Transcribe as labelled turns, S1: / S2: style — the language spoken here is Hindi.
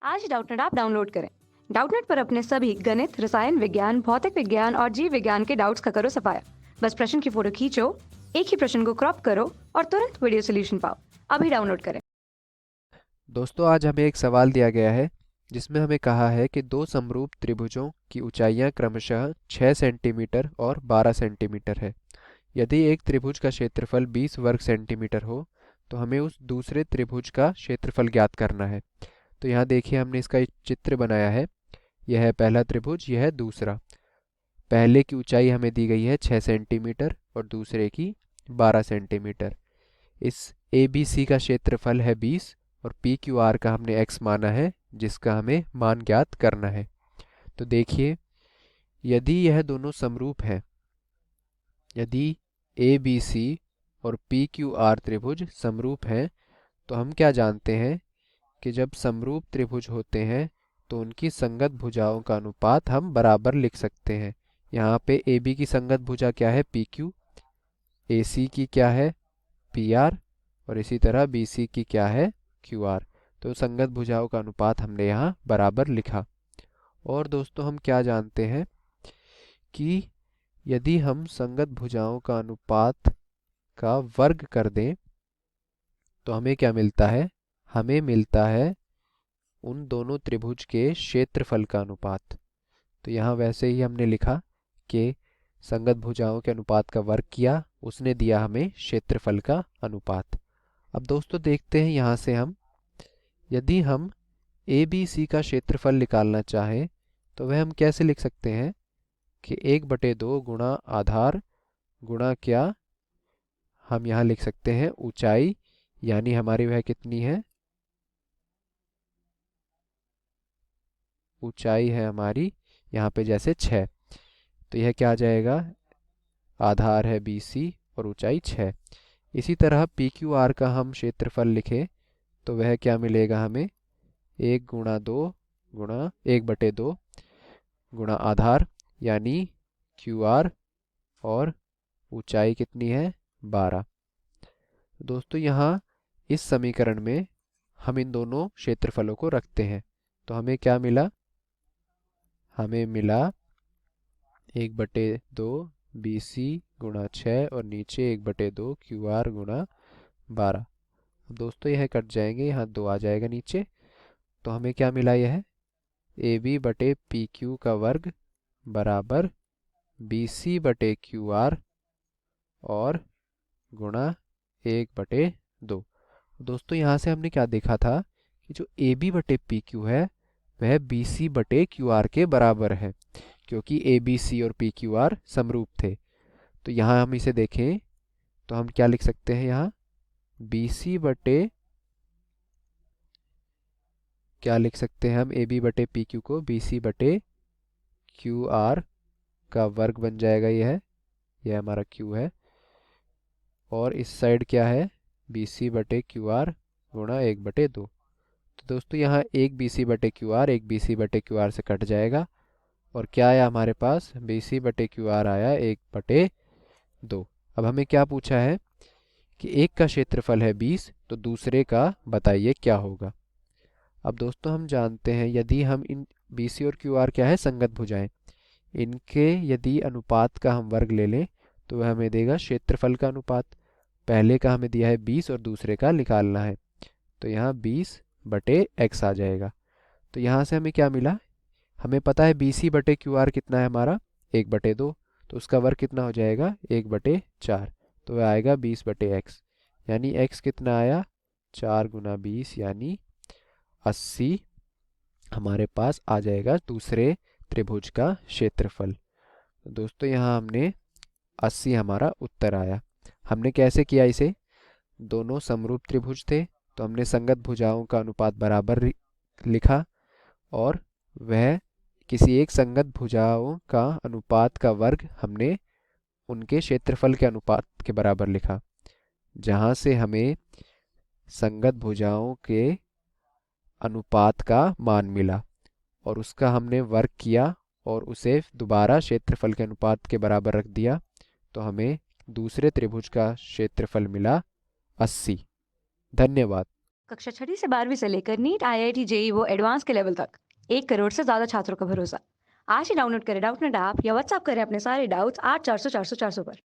S1: आज डाउटनेट ऐप डाउनलोड करें। डाउटनेट पर अपने सभी गणित, रसायन विज्ञान, भौतिक विज्ञान और जीव विज्ञान के डाउट्स का करो सफाया। बस प्रश्न की फोटो खींचो, एक ही प्रश्न को क्रॉप करो और तुरंत वीडियो सोल्यूशन पाओ। अभी डाउनलोड करें।
S2: दोस्तों, आज हमें एक सवाल दिया गया है जिसमें हमें कहा है कि दो समरूप त्रिभुजों की ऊंचाइयां क्रमशः 6 सेंटीमीटर और 12 सेंटीमीटर है। यदि एक त्रिभुज का क्षेत्रफल 20 वर्ग सेंटीमीटर हो तो हमें उस दूसरे त्रिभुज का क्षेत्रफल ज्ञात करना है। तो यहाँ देखिए, हमने इसका एक चित्र बनाया है। यह है पहला त्रिभुज, यह है दूसरा। पहले की ऊंचाई हमें दी गई है 6 सेंटीमीटर और दूसरे की 12 सेंटीमीटर। इस ABC का क्षेत्रफल है 20 और PQR का हमने x माना है, जिसका हमें मान ज्ञात करना है। तो देखिए, यदि यह दोनों समरूप हैं, यदि ABC और PQR त्रिभुज समरूप हैं, तो हम क्या जानते हैं कि जब समरूप त्रिभुज होते हैं तो उनकी संगत भुजाओं का अनुपात हम बराबर लिख सकते हैं। यहाँ पे AB की संगत भुजा क्या है? PQ। AC की क्या है? PR। और इसी तरह BC की क्या है? QR। तो संगत भुजाओं का अनुपात हमने यहाँ बराबर लिखा। और दोस्तों, हम क्या जानते हैं कि यदि हम संगत भुजाओं का अनुपात का वर्ग कर दें तो हमें क्या मिलता है? हमें मिलता है उन दोनों त्रिभुज के क्षेत्रफल का अनुपात। तो यहाँ वैसे ही हमने लिखा कि संगत भुजाओं के अनुपात का वर्ग किया, उसने दिया हमें क्षेत्रफल का अनुपात। अब दोस्तों देखते हैं, यहाँ से हम यदि हम ABC का क्षेत्रफल निकालना चाहें तो वह हम कैसे लिख सकते हैं कि 1/2 गुणा आधार गुणा क्या, हम यहाँ लिख सकते हैं ऊंचाई, यानी हमारी वह कितनी है? ऊंचाई है हमारी यहाँ पे जैसे 6। तो यह क्या आ जाएगा? आधार है BC और ऊंचाई 6। इसी तरह PQR का हम क्षेत्रफल लिखें तो वह क्या मिलेगा हमें? 1/2 गुणा आधार यानी QR, और ऊंचाई कितनी है? 12। दोस्तों, यहाँ इस समीकरण में हम इन दोनों क्षेत्रफलों को रखते हैं तो हमें क्या मिला? हमें मिला 1/2 BC गुणा 6 और नीचे 1/2 QR गुणा 12। अब दोस्तों यह कट जाएंगे, यहाँ 2 आ जाएगा नीचे। तो हमें क्या मिला? यह AB/PQ का वर्ग बराबर BC/QR और गुणा 1/2। दोस्तों, यहाँ से हमने क्या देखा था कि जो AB/PQ है वह BC/QR के बराबर है, क्योंकि ABC और PQR समरूप थे। तो यहाँ हम इसे देखें तो हम क्या लिख सकते हैं? यहाँ BC बटे क्या लिख सकते हैं हम? AB/PQ को BC/QR का वर्ग बन जाएगा। यह हमारा Q है और इस साइड क्या है? BC/QR गुणा 1/2। तो दोस्तों, यहाँ एक BC/QR एक BC/QR से कट जाएगा और क्या आया हमारे पास? BC/QR आया 1/2। अब हमें क्या पूछा है कि एक का क्षेत्रफल है 20, तो दूसरे का बताइए क्या होगा। अब दोस्तों, हम जानते हैं यदि हम इन BC और QR क्या है? संगत भुजाएं। इनके यदि अनुपात का हम वर्ग ले लें तो वह हमें देगा क्षेत्रफल का अनुपात। पहले का हमें दिया है 20 और दूसरे का निकालना है, तो यहाँ 20/x आ जाएगा। तो यहाँ से हमें क्या मिला? हमें पता है BC/QR कितना है हमारा? 1/2। तो उसका वर्ग कितना हो जाएगा? 1/4। तो वह आएगा 20/x, यानी x कितना आया? 4 गुना 20 यानी 80 हमारे पास आ जाएगा दूसरे त्रिभुज का क्षेत्रफल। तो दोस्तों, यहाँ हमने 80 हमारा उत्तर आया। हमने कैसे किया इसे? दोनों समरूप त्रिभुज थे तो हमने संगत भुजाओं का अनुपात बराबर लिखा, और वह किसी एक संगत भुजाओं का अनुपात का वर्ग हमने उनके क्षेत्रफल के अनुपात के बराबर लिखा, जहाँ से हमें संगत भुजाओं के अनुपात का मान मिला और उसका हमने वर्ग किया और उसे दोबारा क्षेत्रफल के अनुपात के बराबर रख दिया, तो हमें दूसरे त्रिभुज का क्षेत्रफल मिला 80। धन्यवाद।
S1: कक्षा 6वीं से 12वीं से लेकर नीट, आईआईटी, जेई वो एडवांस के लेवल तक 1 करोड़ से ज्यादा छात्रों का भरोसा। आज ही डाउनलोड करें डाउटनेट ऐप या व्हाट्सएप करें अपने सारे डाउट्स 8400 400 400 पर।